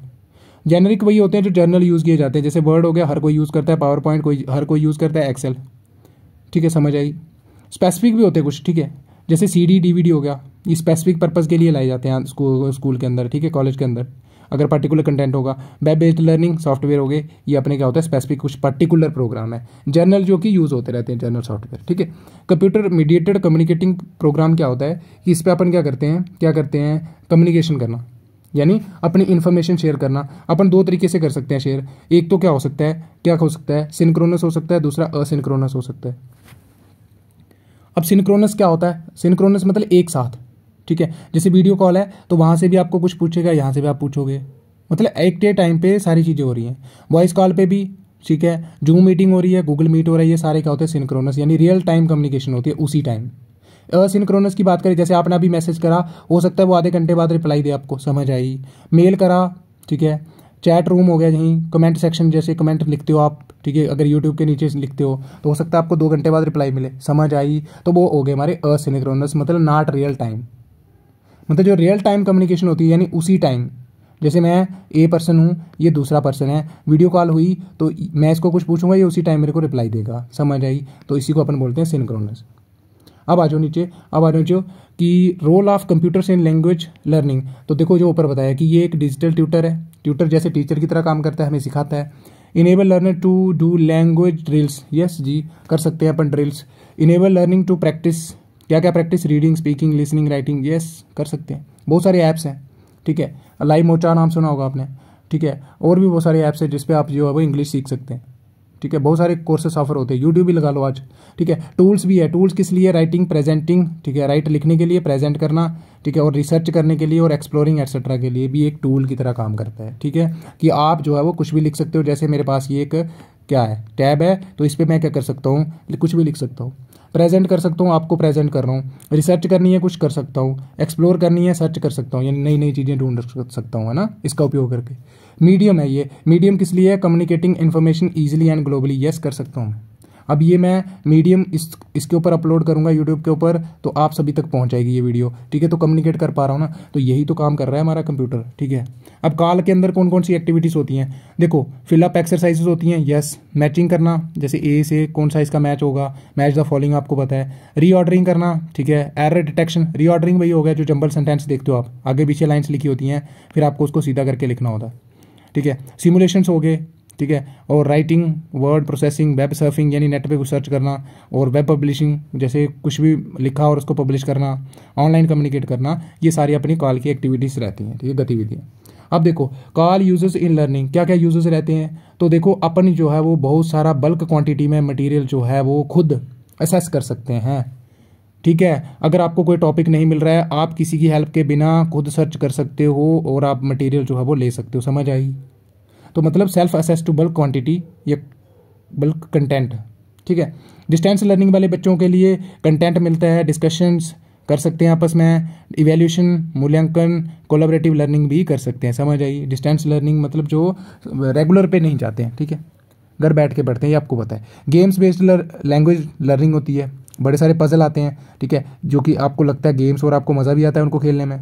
Generic वही होते हैं जो जर्नल यूज़ किए जाते हैं, जैसे वर्ड हो गया, हर कोई यूज़ करता है, पावर पॉइंट हर कोई यूज़ करता है, एक्सेल, ठीक है, समझ आई? स्पेसिफिक भी होते हैं कुछ, ठीक है, जैसे CD DVD हो गया, ये स्पेसिफिक पर्पज़ के लिए लाए जाते हैं स्कूल के अंदर, ठीक है, कॉलेज के अंदर, अगर पर्टिकुलर कंटेंट होगा। वेब बेस्ड लर्निंग सॉफ्टवेयर हो गए, ये अपने क्या होता है, स्पेसिफिक कुछ पर्टिकुलर प्रोग्राम है। जर्नल जो कि यूज़ होते रहते हैं, जर्नल सॉफ्टवेयर, ठीक है। कंप्यूटर मीडिएटेड कम्युनिकेटिंग प्रोग्राम क्या होता है कि इस पर अपन क्या करते हैं कम्युनिकेशन करना, यानी अपनी इन्फॉर्मेशन शेयर करना। अपन 2 तरीके से कर सकते हैं शेयर, एक तो क्या हो सकता है सिंक्रोनस हो सकता है, दूसरा असिंक्रोनस हो सकता है। अब सिंक्रोनस क्या होता है, सिंक्रोनस मतलब एक साथ, ठीक है, जैसे वीडियो कॉल है तो वहाँ से भी आपको कुछ पूछेगा, यहाँ से भी आप पूछोगे, मतलब एक टाइम पे सारी चीज़ें हो रही हैं। वॉइस कॉल पे भी, ठीक है, जूम मीटिंग हो रही है, गूगल मीट हो रही है, ये सारे क्या होते हैं, सिंक्रोनस, यानी रियल टाइम कम्युनिकेशन होती है उसी टाइम। असिंक्रोनस की बात करें, जैसे आपने अभी मैसेज करा, हो सकता है वो आधे घंटे बाद रिप्लाई दे आपको, समझ आई? मेल करा, ठीक है, चैट रूम हो गया, यहीं कमेंट सेक्शन, जैसे कमेंट लिखते हो आप, ठीक है, अगर यूट्यूब के नीचे लिखते हो तो हो सकता है आपको 2 घंटे बाद रिप्लाई मिले, समझ आई? तो वो हो गए हमारे असिंक्रोनस, मतलब नॉट रियल टाइम। मतलब जो रियल टाइम कम्युनिकेशन होती है यानी उसी टाइम, जैसे मैं ए पर्सन हूँ, ये दूसरा पर्सन है, वीडियो कॉल हुई तो मैं इसको कुछ पूछूंगा, ये उसी टाइम मेरे को रिप्लाई देगा, समझ आई? तो इसी को अपन बोलते हैं सिंक्रोनस। अब आ जाओ नीचे कि role of computers in language learning. तो देखो जो ऊपर बताया कि ये एक डिजिटल ट्यूटर है, ट्यूटर जैसे टीचर की तरह काम करता है, हमें सिखाता है। Enable learner to do language drills, yes जी, कर सकते हैं अपन drills. Enable learning to practice, क्या क्या practice, reading, speaking, listening, writing, yes कर सकते हैं। बहुत सारे ऐप्स हैं, ठीक है, लाइव मोचा नाम सुना होगा आपने, ठीक है, और भी बहुत सारे ऐप्स हैं जिसपे आप जो है वो इंग्लिश सीख सकते हैं, ठीक है, बहुत सारे कोर्सेस ऑफर होते हैं, यूट्यूब भी लगा लो आज, ठीक है। टूल्स भी है, टूल्स किस लिए, राइटिंग, प्रेजेंटिंग, ठीक है, राइट लिखने के लिए, प्रेजेंट करना, ठीक है, और रिसर्च करने के लिए, और एक्सप्लोरिंग एटसेट्रा के लिए भी एक टूल की तरह काम करता है, ठीक है, कि आप जो है वो कुछ भी लिख सकते हो। जैसे मेरे पास ये एक क्या है, टैब है, तो इस पर मैं क्या कर सकता हूँ, कुछ भी लिख सकता हूँ, प्रेजेंट कर सकता हूँ, आपको प्रेजेंट कर रहा हूँ, रिसर्च करनी है कुछ कर सकता हूँ, एक्सप्लोर करनी है सर्च कर सकता हूँ, यानी नई नई चीज़ें ढूंढ सकता हूँ, है ना, इसका उपयोग करके। मीडियम है ये, मीडियम किस लिए है, communicating information easily and globally, yes कर सकता हूँ मैं। अब ये मैं मीडियम इसके ऊपर अपलोड करूंगा यूट्यूब के ऊपर, तो आप सभी तक पहुंच जाएगी ये वीडियो, ठीक है, तो कम्युनिकेट कर पा रहा हूँ ना, तो यही तो काम कर रहा है हमारा कंप्यूटर, ठीक है। अब कॉल के अंदर कौन कौन सी एक्टिविटीज़ होती हैं, देखो फिलअप एक्सरसाइजेज होती हैं, यस, मैचिंग करना, जैसे ए से कौन सा इसका मैच होगा, मैच द फॉलोइंग आपको पता है, रीऑर्डरिंग करना, ठीक है, एरर डिटेक्शन, रीऑर्डरिंग वही हो गया जो जंबल सेंटेंस देखते हो आप, आगे पीछे लाइन्स लिखी होती हैं, फिर आपको उसको सीधा करके लिखना होता है, ठीक है, सिमुलेशंस हो गए, ठीक है, और writing, word processing, web surfing यानी नेट पे कुछ सर्च करना, और वेब पब्लिशिंग जैसे कुछ भी लिखा और उसको पब्लिश करना, ऑनलाइन कम्युनिकेट करना, ये सारी अपनी कॉल की एक्टिविटीज़ रहती हैं, ठीक है, गतिविधियाँ। अब देखो कॉल यूजेस इन लर्निंग, क्या क्या यूजेस रहते हैं, तो देखो अपन जो है वो बहुत सारा बल्क क्वांटिटी में मटेरियल जो है वो खुद असेस कर सकते हैं, ठीक है। अगर आपको कोई टॉपिक नहीं मिल रहा है, आप किसी की हेल्प के बिना खुद सर्च कर सकते हो और आप मटेरियल जो है वो ले सकते हो, समझ आई? तो मतलब self access to bulk quantity या बल्क कंटेंट, ठीक है। डिस्टेंस लर्निंग वाले बच्चों के लिए कंटेंट मिलता है, डिस्कशंस कर सकते हैं आपस में, इवैल्यूएशन, मूल्यांकन, कोलैबोरेटिव लर्निंग भी कर सकते हैं, समझ आई? डिस्टेंस लर्निंग मतलब जो रेगुलर पे नहीं जाते हैं, ठीक है, घर बैठ के पढ़ते हैं, ये आपको पता है। गेम्स बेस्ड लैंग्वेज लर्निंग होती है, बड़े सारे पजल आते हैं, ठीक है, जो कि आपको लगता है गेम्स और आपको मज़ा भी आता है उनको खेलने में,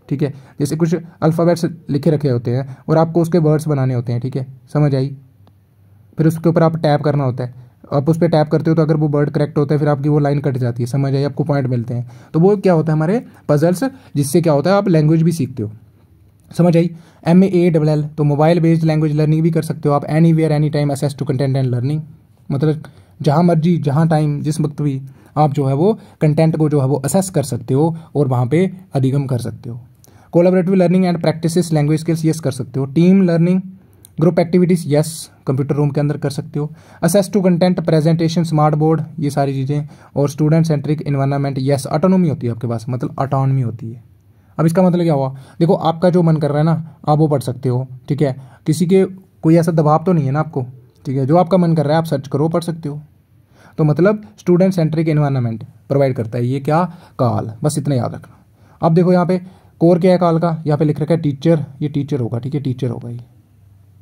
ठीक है। जैसे कुछ अल्फ़ाबेट्स लिखे रखे होते हैं और आपको उसके वर्ड्स बनाने होते हैं, ठीक है, समझ आई? फिर उसके ऊपर आप टैप करना होता है, आप उस पर टैप करते हो तो अगर वो वर्ड करेक्ट होता है फिर आपकी वो लाइन कट जाती है, समझ आई, आपको पॉइंट मिलते हैं। तो वो क्या होता है हमारे पजल्स, जिससे क्या होता है आप लैंग्वेज भी सीखते हो, समझ आई। MALL तो मोबाइल बेस्ड लैंग्वेज लर्निंग भी कर सकते हो आप। Anywhere any time access to content and learning, मतलब जहाँ मर्जी जहाँ टाइम जिस वक्त भी आप जो है वो कंटेंट को जो है वो असेस कर सकते हो और वहाँ पे अधिगम कर सकते हो। Collaborative learning and practices language skills yes कर सकते हो। Team learning group activities yes computer room के अंदर कर सकते हो। Access to content presentation smart board ये सारी चीज़ें। और student centric environment yes. Autonomy होती है आपके पास, मतलब ऑटोनॉमी होती है। अब इसका मतलब क्या हुआ, देखो आपका जो मन कर रहा है ना आप वो पढ़ सकते हो, ठीक है, किसी के कोई ऐसा दबाव तो नहीं है ना आपको, ठीक है, जो आपका मन कर रहा है आप सर्च करो पढ़ सकते हो। तो मतलब स्टूडेंट सेंट्रिक एनवायरनमेंट प्रोवाइड करता है ये क्या, काल, बस इतना याद रखना। अब देखो यहाँ पे कोर क्या है काल का, यहाँ पे लिख रखा है टीचर, ये टीचर होगा, ठीक है, टीचर होगा, ये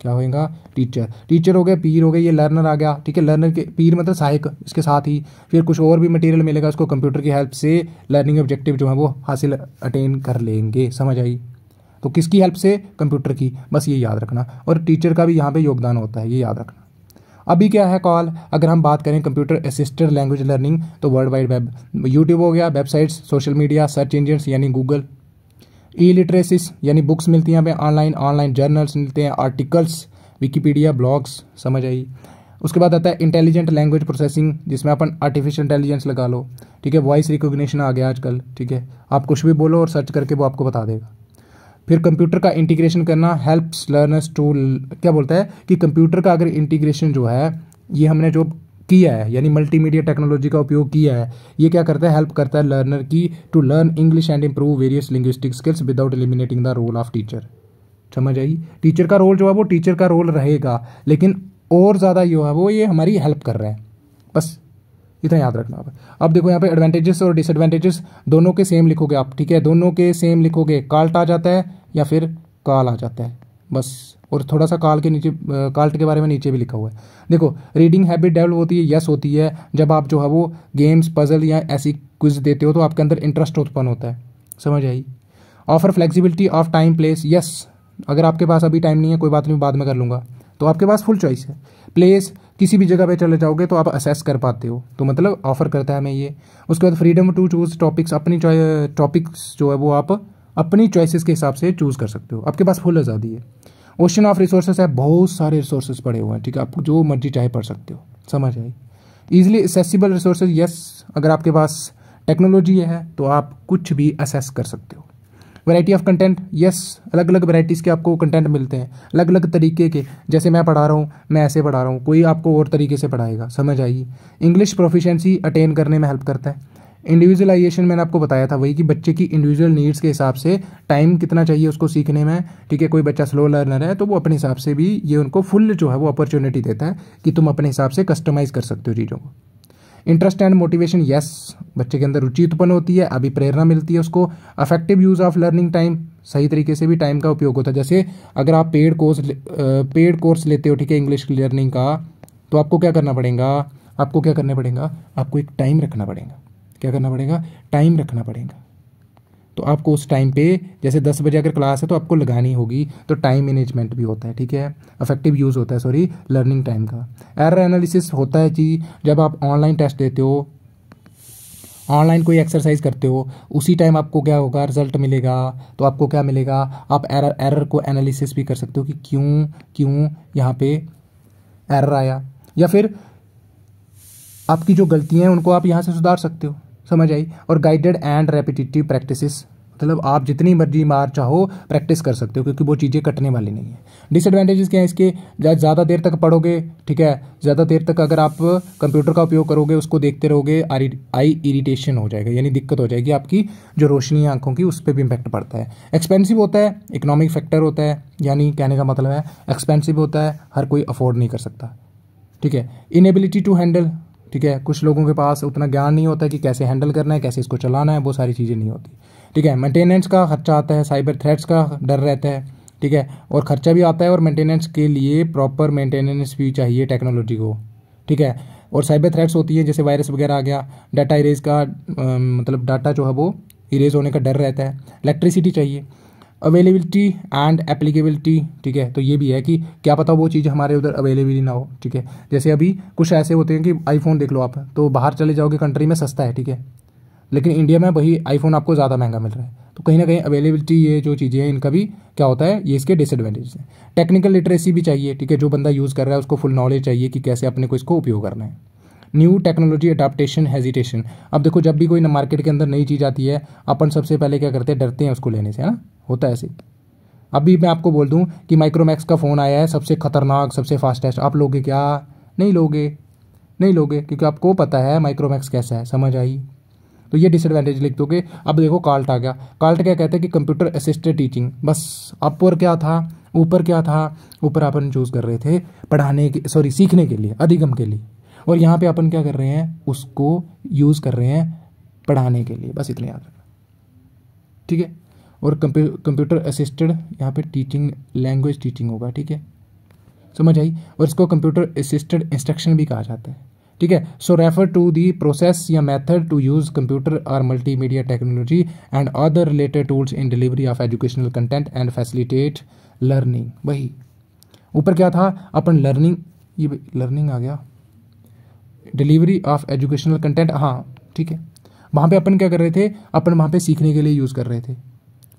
क्या होगा, टीचर। टीचर हो गया, पीर हो गया, ये लर्नर आ गया, ठीक है, लर्नर के पीर मतलब सहायक, इसके साथ ही फिर कुछ और भी मटेरियल मिलेगा उसको कंप्यूटर की हेल्प से लर्निंग ऑब्जेक्टिव जो है वो हासिल अटेन कर लेंगे, समझ आई। तो किसकी हेल्प से, कंप्यूटर की, बस ये याद रखना। और टीचर का भी यहाँ पे योगदान होता है, ये याद रखना। अभी क्या है कॉल, अगर हम बात करें कंप्यूटर असिस्टेड लैंग्वेज लर्निंग तो वर्ल्ड वाइड वेब, यूट्यूब हो गया, websites, social media, search engines यानी गूगल, ई लिटरेसिस यानी बुक्स मिलती हैं यहाँ पे ऑनलाइन जर्नल्स मिलते हैं, आर्टिकल्स, विकीपीडिया, ब्लॉग्स, समझ आई। उसके बाद आता है इंटेलिजेंट लैंग्वेज प्रोसेसिंग, जिसमें अपन आर्टिफिशियल इंटेलिजेंस लगा लो, ठीक है, वॉइस रिकॉग्निशन आ गया आजकल, ठीक है, आप कुछ भी बोलो और सर्च करके वो आपको बता देगा। फिर कंप्यूटर का इंटीग्रेशन करना हेल्प्स लर्नर्स टू, क्या बोलता है कि कंप्यूटर का अगर इंटीग्रेशन जो है ये हमने जो किया है यानी मल्टीमीडिया टेक्नोलॉजी का उपयोग किया है, ये क्या करता है, हेल्प करता है लर्नर की to learn English and improve various linguistic skills without eliminating the role of teacher, समझ आई। टीचर का रोल जो है वो टीचर का रोल रहेगा, लेकिन और ज़्यादा जो है वो ये हमारी हेल्प कर रहे हैं, बस इतना याद रखना आप। अब देखो यहाँ पे एडवांटेजेस और डिसएडवांटेजेस दोनों के सेम लिखोगे आप, ठीक है, दोनों के सेम लिखोगे, काल्ट आ जाता है या फिर काल आ जाता है, बस। और थोड़ा सा काल के नीचे, काल्ट के बारे में नीचे भी लिखा हुआ है। देखो रीडिंग हैबिट डेवलप होती है, यस होती है, जब आप जो है वो गेम्स, पजल या ऐसी क्विज देते हो तो आपके अंदर इंटरेस्ट उत्पन्न होता है, समझ आई। Offer flexibility of time place, yes, अगर आपके पास अभी टाइम नहीं है कोई बात नहीं बाद में कर लूँगा, तो आपके पास फुल चॉइस है। प्लेस, किसी भी जगह पे चले जाओगे तो आप असेस कर पाते हो, तो मतलब ऑफर करता है हमें ये। उसके बाद फ्रीडम टू चूज टॉपिक्स, अपनी टॉपिक्स जो है वो आप अपनी चॉइसेस के हिसाब से चूज कर सकते हो, आपके पास फुल आज़ादी है। ओशन ऑफ रिसोर्सेस है, बहुत सारे रिसोर्सेज पड़े हुए हैं, ठीक है, आप जो मर्जी चाहे पढ़ सकते हो, समझ आई। ईजिली एक्सेसिबल रिसोर्सेज, यस, अगर आपके पास टेक्नोलॉजी है तो आप कुछ भी असेस कर सकते हो। वैरायटी ऑफ कंटेंट, यस, अलग अलग वैरायटीज़ के आपको कंटेंट मिलते हैं, अलग अलग तरीके के, जैसे मैं पढ़ा रहा हूँ, मैं ऐसे पढ़ा रहा हूँ, कोई आपको और तरीके से पढ़ाएगा, समझ आइए। इंग्लिश प्रोफिशिएंसी अटेन करने में हेल्प करता है। इंडिविजुअलाइजेशन मैंने आपको बताया था, वही कि बच्चे की इंडिविजुअल नीड्स के हिसाब से टाइम कितना चाहिए उसको सीखने में, ठीक है, कोई बच्चा स्लो लर्नर है तो वो अपने हिसाब से भी ये उनको फुल जो है वो अपॉर्चुनिटी देता है कि तुम अपने हिसाब से कस्टमाइज़ कर सकते हो चीज़ों को। इंटरेस्ट एंड मोटिवेशन, यस, बच्चे के अंदर रुचि उत्पन्न होती है, अभी प्रेरणा मिलती है उसको। Affective use of learning time, सही तरीके से भी टाइम का उपयोग होता है। जैसे अगर आप पेड कोर्स लेते हो, ठीक है, इंग्लिश लर्निंग का, तो आपको क्या करना पड़ेगा, आपको एक टाइम रखना पड़ेगा। क्या करना पड़ेगा, टाइम रखना पड़ेगा। तो आपको उस टाइम पे, जैसे 10 बजे अगर क्लास है तो आपको लगानी होगी, तो टाइम मैनेजमेंट भी होता है, ठीक है, अफेक्टिव यूज़ होता है, सॉरी, लर्निंग टाइम का। एरर एनालिसिस होता है कि जब आप ऑनलाइन टेस्ट देते हो, ऑनलाइन कोई एक्सरसाइज करते हो, उसी टाइम आपको क्या होगा, रिजल्ट मिलेगा, तो आपको क्या मिलेगा, आप एरर को एनालिसिस भी कर सकते हो कि क्यों यहाँ पे एरर आया, या फिर आपकी जो गलतियाँ हैं उनको आप यहाँ से सुधार सकते हो, समझ आई। और गाइडेड एंड रेपिटेटिव प्रैक्टिसेस, मतलब आप जितनी मर्जी मार चाहो प्रैक्टिस कर सकते हो, क्योंकि वो चीज़ें कटने वाली नहीं है। डिसएडवांटेजेस क्या है इसके, ज़्यादा देर तक पढ़ोगे, ठीक है, ज़्यादा देर तक अगर आप कंप्यूटर का उपयोग करोगे, उसको देखते रहोगे, आई इरिटेशन हो जाएगा, यानी दिक्कत हो जाएगी आपकी जो रोशनी है आंखों की, उस पर भी इम्पैक्ट पड़ता है। एक्सपेंसिव होता है, इकोनॉमिक फैक्टर होता है, यानी कहने का मतलब है एक्सपेंसिव होता है, हर कोई अफोर्ड नहीं कर सकता, ठीक है। इनएबिलिटी टू हैंडल, ठीक है, कुछ लोगों के पास उतना ज्ञान नहीं होता कि कैसे हैंडल करना है, कैसे इसको चलाना है, वो सारी चीज़ें नहीं होती, ठीक है। मेंटेनेंस का खर्चा आता है, साइबर थ्रेट्स का डर रहता है, ठीक है, और खर्चा भी आता है, और मेंटेनेंस के लिए प्रॉपर मेंटेनेंस भी चाहिए टेक्नोलॉजी को, ठीक है। और साइबर थ्रेट्स होती है, जैसे वायरस वगैरह आ गया, डाटा इरेज का मतलब डाटा जो है वो इरेज होने का डर रहता है। इलेक्ट्रिसिटी चाहिए, अवेलेबिलिटी एंड एप्लीकेबिलिटी, ठीक है। तो ये भी है कि क्या पता वो चीज़ हमारे उधर अवेलेबल ना हो, ठीक है। जैसे अभी कुछ ऐसे होते हैं कि आईफोन देख लो आप, तो बाहर चले जाओगे कंट्री में सस्ता है, ठीक है, लेकिन इंडिया में वही आईफोन आपको ज़्यादा महंगा मिल रहा है। तो कहीं ना कहीं अवेलेबिलिटी, ये जो चीज़ें हैं इनका भी क्या होता है, ये इसके डिसएडवांटेज हैं। टेक्निकल लिटरेसी भी चाहिए, ठीक है, जो बंदा यूज़ कर रहा है उसको फुल नॉलेज चाहिए कि कैसे अपने को इसको उपयोग करना है। New technology adaptation hesitation. अब देखो जब भी कोई मार्केट के अंदर नई चीज़ आती है अपन सबसे पहले क्या करते हैं, डरते हैं उसको लेने से, है ना, होता है ऐसे। अभी मैं आपको बोल दूं कि माइक्रोमैक्स का फ़ोन आया है सबसे खतरनाक सबसे फास्टेस्ट, आप लोगे क्या? नहीं लोगे, नहीं लोगे, क्योंकि आपको पता है माइक्रोमैक्स कैसा है, समझ आई। तो ये डिसएडवांटेज लिख दोगे। अब देखो कार्ट आ गया। कार्ट क्या कहते हैं कि कंप्यूटर असिस्टेड टीचिंग। बस ऊपर क्या था, ऊपर क्या था, ऊपर अपन चूज़ कर रहे थे पढ़ाने के, सॉरी सीखने के लिए, अधिगम के लिए, और यहाँ पे अपन क्या कर रहे हैं, उसको यूज़ कर रहे हैं पढ़ाने के लिए, बस इतना याद रखना, ठीक है। और कंप्यूटर असिस्टेड यहाँ पे टीचिंग, लैंग्वेज टीचिंग होगा, ठीक है, समझ आई। और इसको कंप्यूटर असिस्टेड इंस्ट्रक्शन भी कहा जाता है, ठीक है। सो रेफर टू दी प्रोसेस या मेथड टू यूज कंप्यूटर और multimedia technology and other related tools in delivery of educational content and facilitate learning. वही ऊपर क्या था अपन लर्निंग, ये लर्निंग आ गया, डिलीवरी ऑफ एजुकेशनल कंटेंट, हाँ ठीक है। वहाँ पे अपन क्या कर रहे थे, अपन वहाँ पे सीखने के लिए यूज़ कर रहे थे,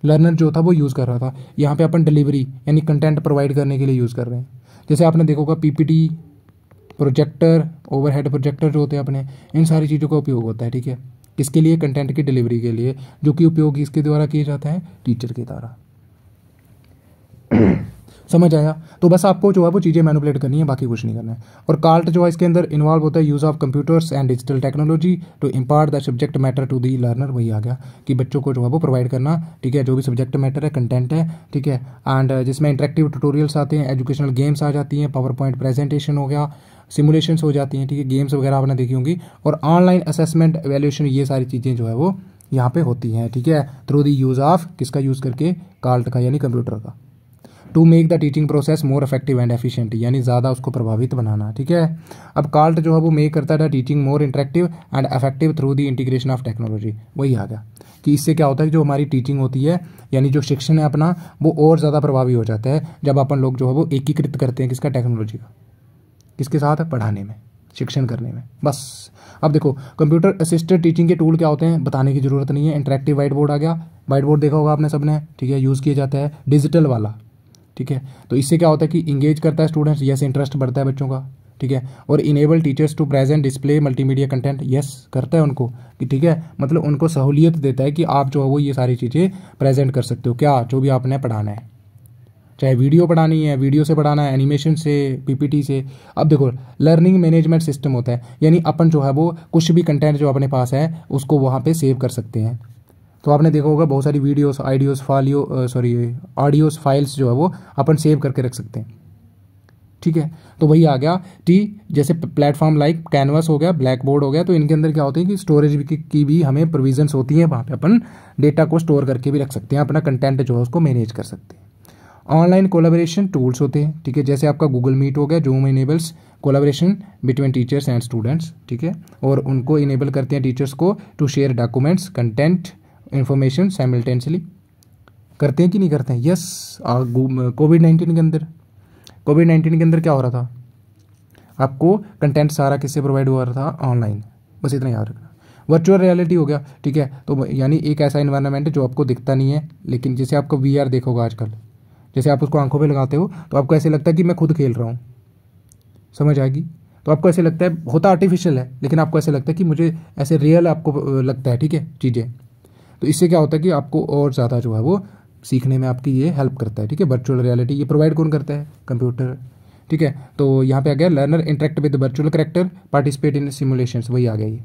लर्नर जो था वो यूज़ कर रहा था। यहाँ पे अपन डिलीवरी यानी कंटेंट प्रोवाइड करने के लिए यूज़ कर रहे हैं। जैसे आपने देखा होगा पीपीटी, प्रोजेक्टर, ओवरहेड प्रोजेक्टर जो होते हैं अपने, इन सारी चीज़ों का उपयोग होता है, ठीक है, किसके लिए, कंटेंट की डिलीवरी के लिए, जो कि उपयोग इसके द्वारा किया जाता है, टीचर के द्वारा। समझ आया। तो बस आपको जो है वो चीज़ें मैनिपुलेट करनी है, बाकी कुछ नहीं करना है। और कार्ट जो है इसके अंदर इन्वॉल्व होता है use of computers and digital technology to impart the subject matter to the learner. वही आ गया कि बच्चों को जो है वो प्रोवाइड करना, ठीक है, जो भी सब्जेक्ट मैटर है, कंटेंट है, ठीक है, एंड जिसमें इंटरेक्टिव ट्यूटोरियल्स आते हैं, एजुकेशनल गेम्स आ जाती हैं, पावर पॉइंट प्रेजेंटेशन हो गया, सिमुलेशंस हो जाती हैं, ठीक है, गेम्स वगैरह आपने देखी होंगी, और ऑनलाइन असेसमेंट एवेल्यूशन, ये सारी चीज़ें जो है वो यहाँ पे होती हैं, ठीक है, थ्रू दी यूज़ ऑफ, किसका यूज़ करके, कार्ट का यानी कंप्यूटर का। To make the teaching process more effective and efficient, यानी ज़्यादा उसको प्रभावित बनाना, ठीक है। अब कार्ट जो है वो मेक करता है teaching more interactive and effective through the integration of technology. वही आ गया कि इससे क्या होता है कि जो हमारी टीचिंग होती है यानी जो शिक्षण है अपना, वो और ज़्यादा प्रभावी हो जाता है जब अपन लोग जो है वो एकीकृत करते हैं किसका, टेक्नोलॉजी का, किसके साथ, पढ़ाने में, शिक्षण करने में। बस अब देखो कंप्यूटर असिस्टेड टीचिंग के टूल क्या होते हैं, बताने की जरूरत नहीं है। इंटरेक्टिव वाइट बोर्ड आ गया, वाइट बोर्ड देखा होगा आपने सबने, ठीक है, यूज़ किया जाता है, डिजिटल वाला, ठीक है। तो इससे क्या होता है कि इंगेज करता है स्टूडेंट्स, यस, इंटरेस्ट बढ़ता है बच्चों का, ठीक है। और enable teachers to present display multimedia content, yes करता है उनको कि ठीक है, मतलब उनको सहूलियत देता है कि आप जो है वो ये सारी चीज़ें प्रेजेंट कर सकते हो, क्या जो भी आपने पढ़ाना है, चाहे वीडियो पढ़ानी है, वीडियो से पढ़ाना है, एनिमेशन से, पीपीटी से। अब देखो लर्निंग मैनेजमेंट सिस्टम होता है, यानी अपन जो है वो कुछ भी कंटेंट जो अपने पास है उसको वहाँ पे सेव कर सकते हैं। तो आपने देखा होगा बहुत सारी वीडियोस, आइडियोस, ऑडियोस, फाइल्स जो है वो अपन सेव करके रख सकते हैं, ठीक है। तो वही आ गया टी, जैसे प्लेटफॉर्म लाइक कैनवास हो गया, ब्लैक बोर्ड हो गया, तो इनके अंदर क्या होते हैं कि स्टोरेज की भी हमें प्रोविजंस होती हैं, वहाँ पे अपन डेटा को स्टोर करके भी रख सकते हैं, अपना कंटेंट जो है उसको मैनेज कर सकते हैं। ऑनलाइन कोलैबोरेशन टूल्स होते हैं, ठीक है, जैसे आपका गूगल मीट हो गया, Zoom enables collaboration between teachers and students, ठीक है, और उनको इनेबल करते हैं टीचर्स को to share documents, content, information simultaneously. करते हैं कि नहीं करते हैं, यस। कोविड-19 के अंदर क्या हो रहा था, आपको कंटेंट सारा किससे प्रोवाइड हुआ रहा था, ऑनलाइन, बस इतना याद रखना। वर्चुअल रियलिटी हो गया, ठीक है, तो यानी एक ऐसा इन्वायरमेंट है जो आपको दिखता नहीं है, लेकिन जैसे आपको वीआर देखोगा आजकल, जैसे आप उसको आंखों पे लगाते हो तो आपको ऐसे लगता है कि मैं खुद खेल रहा हूँ, समझ आएगी। तो आपको ऐसे लगता है, होता आर्टिफिशियल है, लेकिन आपको ऐसे लगता है कि मुझे ऐसे रियल आपको लगता है, ठीक है, चीज़ें। तो इससे क्या होता है कि आपको और ज़्यादा जो है वो सीखने में आपकी ये हेल्प करता है, ठीक है। वर्चुअल रियलिटी ये प्रोवाइड कौन करता है, कंप्यूटर, ठीक है। तो यहाँ पे आ गया learner interact with virtual character, participate in simulations, वही आ गया ये,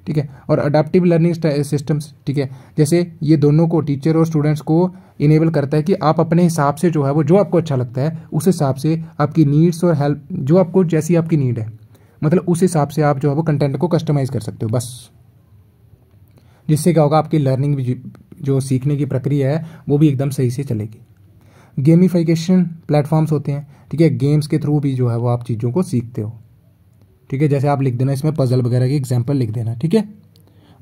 ठीक है। और अडेप्टिव लर्निंग सिस्टम्स, ठीक है, जैसे ये दोनों को, टीचर और स्टूडेंट्स को इनेबल करता है कि आप अपने हिसाब से जो है वो, जो आपको अच्छा लगता है उस हिसाब से आपकी नीड्स और हेल्प, जो आपको जैसी आपकी नीड है, मतलब उस हिसाब से आप जो है वो कंटेंट को कस्टमाइज़ कर सकते हो, बस। जिससे क्या होगा, आपकी लर्निंग भी, जो सीखने की प्रक्रिया है वो भी एकदम सही से चलेगी। गेमिफिकेशन प्लेटफॉर्म्स होते हैं, ठीक है, गेम्स के थ्रू भी जो है वो आप चीज़ों को सीखते हो, ठीक है। जैसे आप लिख देना इसमें पजल वगैरह की एग्जाम्पल लिख देना, ठीक है।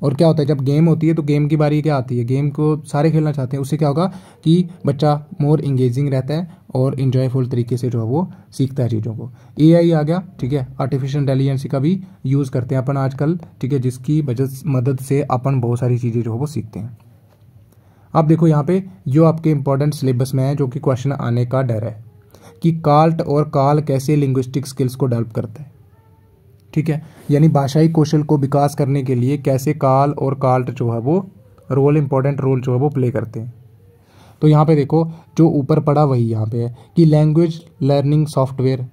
और क्या होता है जब गेम होती है तो गेम की बारी क्या आती है, गेम को सारे खेलना चाहते हैं, उससे क्या होगा कि बच्चा मोर इंगेजिंग रहता है और इन्जॉयफुल तरीके से जो है वो सीखता है चीज़ों को। एआई आ गया, ठीक है, आर्टिफिशियल इंटेलिजेंस का भी यूज़ करते हैं अपन आजकल, ठीक है, जिसकी मदद से अपन बहुत सारी चीज़ें जो है वो सीखते हैं। अब देखो यहाँ पे जो आपके इंपॉर्टेंट सिलेबस में है, जो कि क्वेश्चन आने का डर है कि काल्ट और काल कैसे लिंग्विस्टिक स्किल्स को डेवलप करते हैं, ठीक है, यानी भाषाई कौशल को विकास करने के लिए कैसे काल और काल्ट जो है वो इंपॉर्टेंट रोल जो है वो प्ले करते हैं। तो यहाँ पे देखो जो ऊपर पड़ा वही यहाँ पे है कि लैंग्वेज लर्निंग सॉफ्टवेयर।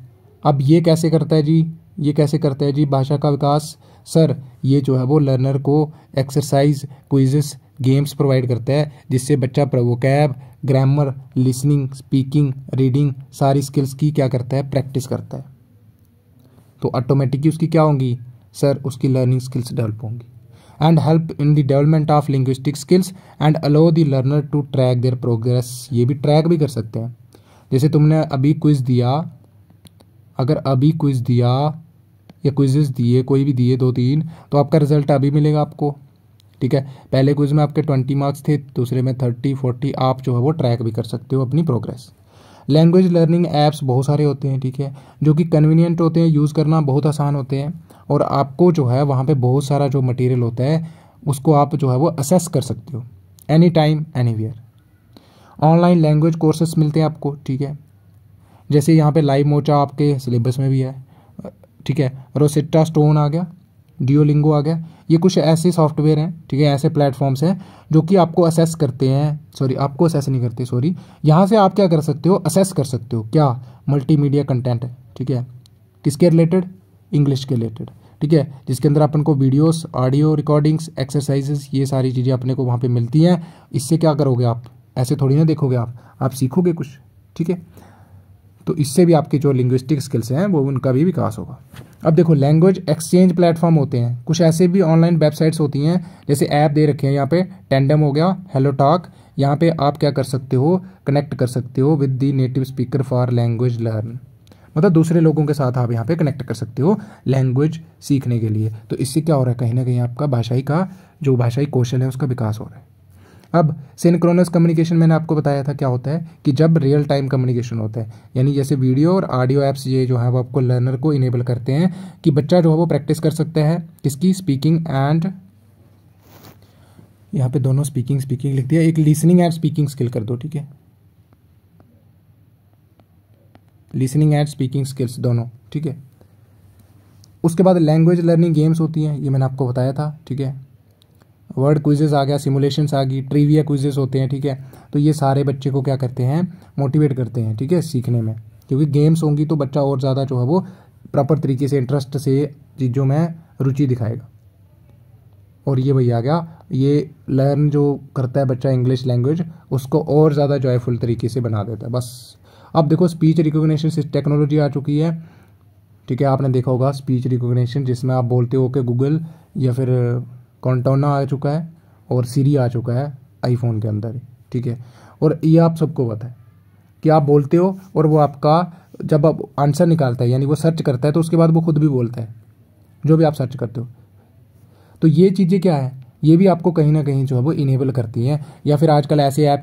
अब ये कैसे करता है जी, ये कैसे करता है जी भाषा का विकास? सर ये जो है वो लर्नर को एक्सरसाइज, क्विजेस, गेम्स प्रोवाइड करता है जिससे बच्चा vocab, grammar, listening, speaking, reading सारी स्किल्स की क्या करता है, प्रैक्टिस करता है। तो ऑटोमेटिकली उसकी क्या होंगी सर, उसकी लर्निंग स्किल्स डेवलप होंगी। And help in the development of linguistic skills and allow the learner to track their progress. ये भी ट्रैक भी कर सकते हैं। जैसे तुमने अभी क्विज दिया, अगर अभी क्विज दिया या क्विजेस दिए, कोई भी दिए 2-3, तो आपका रिजल्ट अभी मिलेगा आपको, ठीक है। पहले क्विज में आपके 20 मार्क्स थे, दूसरे में 30-40, आप जो है वो ट्रैक भी कर सकते हो अपनी प्रोग्रेस। लैंग्वेज लर्निंग ऐप्स बहुत सारे होते हैं, ठीक है, जो कि कन्वीनियंट होते हैं, यूज़ करना बहुत आसान होते हैं, और आपको जो है वहाँ पे बहुत सारा जो मटेरियल होता है उसको आप जो है वो असेस कर सकते हो any time anywhere. Online language courses मिलते हैं आपको, ठीक है, जैसे यहाँ पे लाइव मोचा आपके सिलेबस में भी है, ठीक है, रोसेटा स्टोन आ गया, डियोलिंगो आ गया। ये कुछ ऐसे सॉफ्टवेयर हैं, ठीक है, ऐसे प्लेटफॉर्म्स हैं जो कि आपको असेस करते हैं, सॉरी आपको असेस नहीं करते, सॉरी, यहाँ से आप क्या कर सकते हो, असेस कर सकते हो क्या, मल्टीमीडिया कंटेंट, ठीक है, किसके रिलेटेड, इंग्लिश के रिलेटेड, ठीक है, जिसके अंदर अपन को वीडियोस, ऑडियो रिकॉर्डिंग्स, एक्सरसाइजेस, ये सारी चीज़ें अपने को वहाँ पे मिलती हैं। इससे क्या करोगे आप, ऐसे थोड़ी ना देखोगे आप सीखोगे कुछ, ठीक है। तो इससे भी आपकी जो लिंग्विस्टिक स्किल्स हैं वो उनका भी विकास होगा। अब देखो लैंग्वेज एक्सचेंज प्लेटफॉर्म होते हैं, कुछ ऐसे भी ऑनलाइन वेबसाइट्स होती हैं, जैसे ऐप दे रखे हैं यहाँ पे, टेंडम हो गया, हेलो टॉक, यहाँ पे आप क्या कर सकते हो, कनेक्ट कर सकते हो with the native speaker for language learn, मतलब दूसरे लोगों के साथ आप यहाँ पे कनेक्ट कर सकते हो लैंग्वेज सीखने के लिए। तो इससे क्या हो रहा है, कहीं ना कहीं आपका भाषाई कौशल है उसका विकास हो रहा है। अब सिंक्रोनस कम्युनिकेशन मैंने आपको बताया था क्या होता है कि जब रियल टाइम कम्युनिकेशन होता है, यानी जैसे वीडियो और ऑडियो ऐप्स ये जो है वो आपको लर्नर को इनेबल करते हैं कि बच्चा जो है वो प्रैक्टिस कर सकता है किसकी, स्पीकिंग एंड, यहाँ पे दोनों स्पीकिंग लिख दिया, एक लिसनिंग एंड स्पीकिंग स्किल कर दो, ठीक है, लिसनिंग एंड स्पीकिंग स्किल्स दोनों, ठीक है। उसके बाद लैंग्वेज लर्निंग गेम्स होती हैं, ये मैंने आपको बताया था, ठीक है, वर्ड क्विजेस आ गया, सिमुलेशंस आ गई, ट्रिविया क्विजेस होते हैं, ठीक है। तो ये सारे बच्चे को क्या करते हैं, मोटिवेट करते हैं, ठीक है, सीखने में, क्योंकि गेम्स होंगी तो बच्चा और ज़्यादा जो है वो प्रॉपर तरीके से इंटरेस्ट से चीज़ों में रुचि दिखाएगा। और ये वही आ गया, ये लर्न जो करता है बच्चा इंग्लिश लैंग्वेज, उसको और ज़्यादा जॉयफुल तरीके से बना देता है बस। अब देखो स्पीच रिकॉग्निशन टेक्नोलॉजी आ चुकी है, ठीक है, आपने देखा होगा स्पीच रिकॉग्निशन, जिसमें आप बोलते हो कि गूगल या फिर कॉन्टोना आ चुका है और सीरी आ चुका है आईफोन के अंदर, ठीक है। और ये आप सबको पता है कि आप बोलते हो और वो आपका जब आप आंसर निकालता है, यानी वो सर्च करता है, तो उसके बाद वो खुद भी बोलता है जो भी आप सर्च करते हो। तो ये चीज़ें क्या है, ये भी आपको कहीं ना कहीं जो है वो इनेबल करती हैं। या फिर आजकल ऐसे ऐप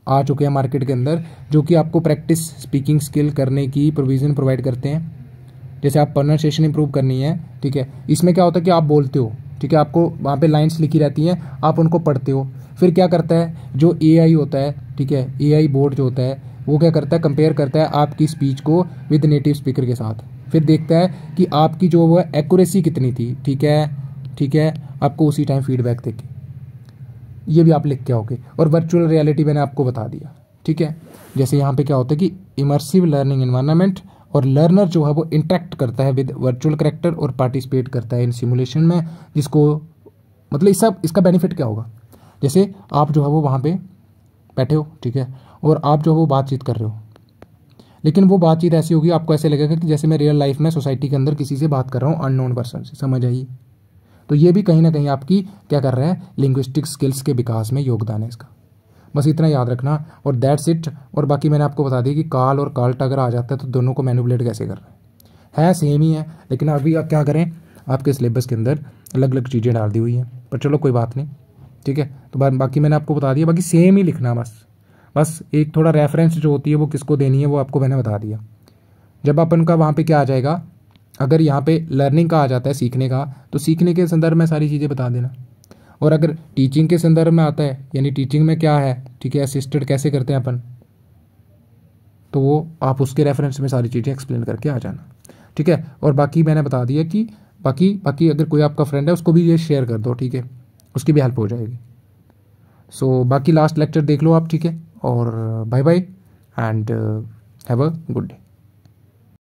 आ चुके हैं मार्केट के अंदर, जो कि आपको प्रैक्टिस स्पीकिंग स्किल करने की प्रोविज़न प्रोवाइड करते हैं। जैसे आप प्रोनाउंसिएशन इंप्रूव करनी है, ठीक है, इसमें क्या होता है कि आप बोलते हो, ठीक है, आपको वहाँ पे लाइंस लिखी रहती हैं, आप उनको पढ़ते हो, फिर क्या करता है जो एआई होता है, ठीक है, एआई बोर्ड जो होता है वो क्या करता है, कंपेयर करता है आपकी स्पीच को विद नेटिव स्पीकर के साथ, फिर देखता है कि आपकी जो वो एक्यूरेसी कितनी थी, ठीक है, आपको उसी टाइम फीडबैक देके ये भी आप लिख के आओगे। और वर्चुअल रियलिटी मैंने आपको बता दिया, ठीक है, जैसे यहाँ पे क्या होता है कि इमर्सिव लर्निंग एनवायरनमेंट, और लर्नर जो है वो इंटरेक्ट करता है विद वर्चुअल कैरेक्टर और पार्टिसिपेट करता है इन सिमुलेशन में, जिसको मतलब इसका बेनिफिट क्या होगा, जैसे आप जो है वो वहाँ पे बैठे हो, ठीक है, और आप जो है वो बातचीत कर रहे हो, लेकिन वो बातचीत ऐसी होगी आपको ऐसे लगेगा कि जैसे मैं रियल लाइफ में सोसाइटी के अंदर किसी से बात कर रहा हूँ, अननोन पर्सन से, समझ आई। तो ये भी कहीं ना कहीं आपकी क्या कर रहा है, लिंग्विस्टिक स्किल्स के विकास में योगदान है इसका, बस इतना याद रखना। और दैट्स इट। और बाकी मैंने आपको बता दिया कि काल और काल्ट अगर आ जाता है तो दोनों को मैनिपुलेट कैसे कर रहे हैं, सेम ही है, लेकिन अभी आप क्या करें, आपके सिलेबस के अंदर अलग अलग चीज़ें डाल दी हुई हैं, पर चलो कोई बात नहीं, ठीक है। तो बाकी मैंने आपको बता दिया, बाकी सेम ही लिखना, बस एक थोड़ा रेफरेंस जो होती है वो किसको देनी है वो आपको मैंने बता दिया। जब अपन का वहाँ पे क्या आ जाएगा, अगर यहाँ पे लर्निंग का आ जाता है, सीखने का, तो सीखने के संदर्भ में सारी चीज़ें बता देना। और अगर टीचिंग के संदर्भ में आता है, यानी टीचिंग में क्या है, ठीक है, असिस्टेड कैसे करते हैं अपन, तो वो आप उसके रेफरेंस में सारी चीज़ें एक्सप्लेन करके आ जाना, ठीक है। और बाकी मैंने बता दिया कि बाकी अगर कोई आपका फ्रेंड है उसको भी ये शेयर कर दो, ठीक है, उसकी भी हेल्प हो जाएगी। सो बाकी लास्ट लेक्चर देख लो आप, ठीक है। और bye bye and have a good day.